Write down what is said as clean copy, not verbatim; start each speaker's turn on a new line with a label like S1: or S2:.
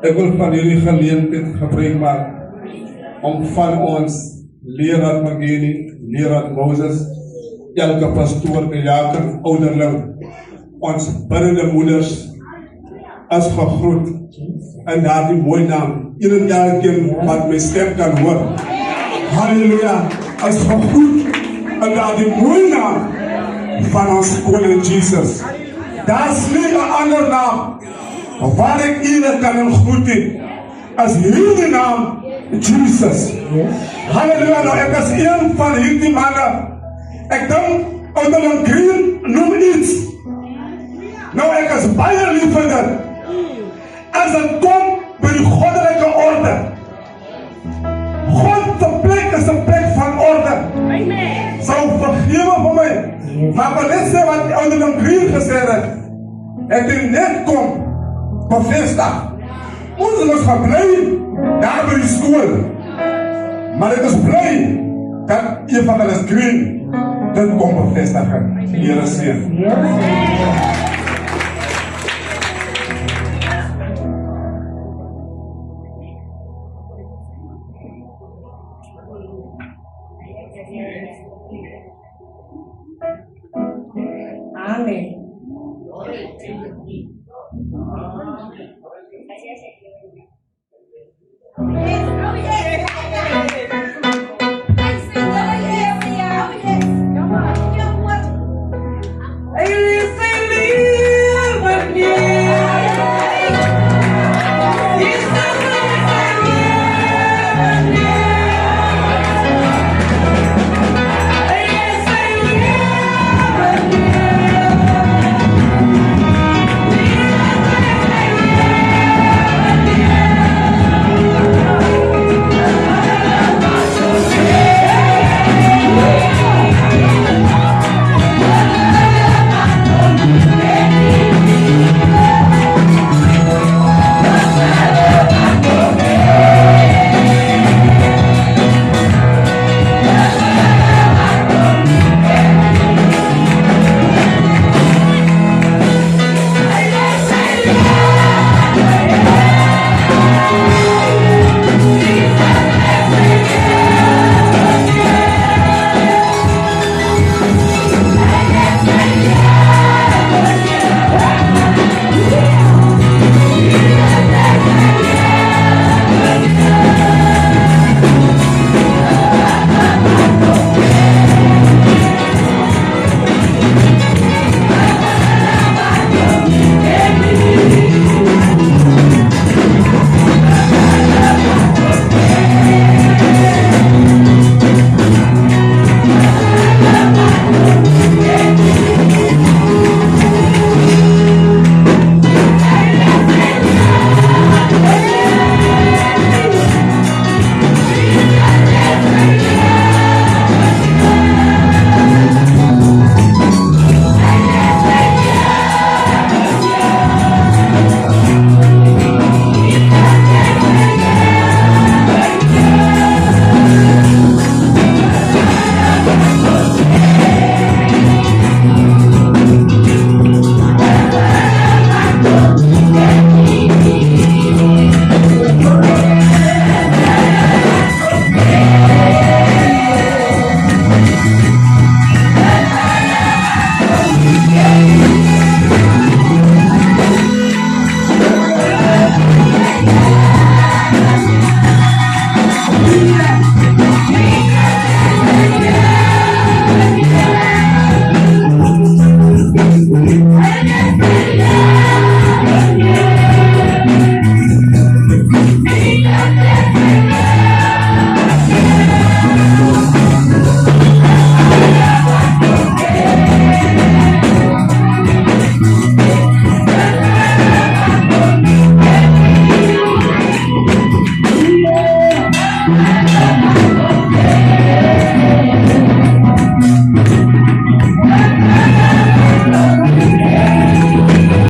S1: Ik wil van jullie geleentheid gebruik maken om van ons leraar Mageni, leraar Moses, elke pastoor, diaken, ouderling, ons biddende moeders as gegroet en daar die mooie naam. Ieder jaar wat mijn stem kan horen. Halleluja, as gegroet en daar die mooie naam van ons koning Jesus. Daar is niet een ander naam waar ik ieder kan groeten als hierdie naam Jesus. Halleluja, nou ek is een van hierdie mannen. Ek denk, ouderling Green noem iets. Nou ek is baie lief vir dit. As het kom by die goddelike orde. Godse plek is een plek van orde. Sou vergewe vir my. Maar ek wil net sê wat ouderling Green gesê het. Ek het net kom bevestig. Ons is gaan bly daar by die skool. Maar ek is bly dat Evangelis Green dit kom bevestig. Here seën.
S2: Amen. Oh, yeah.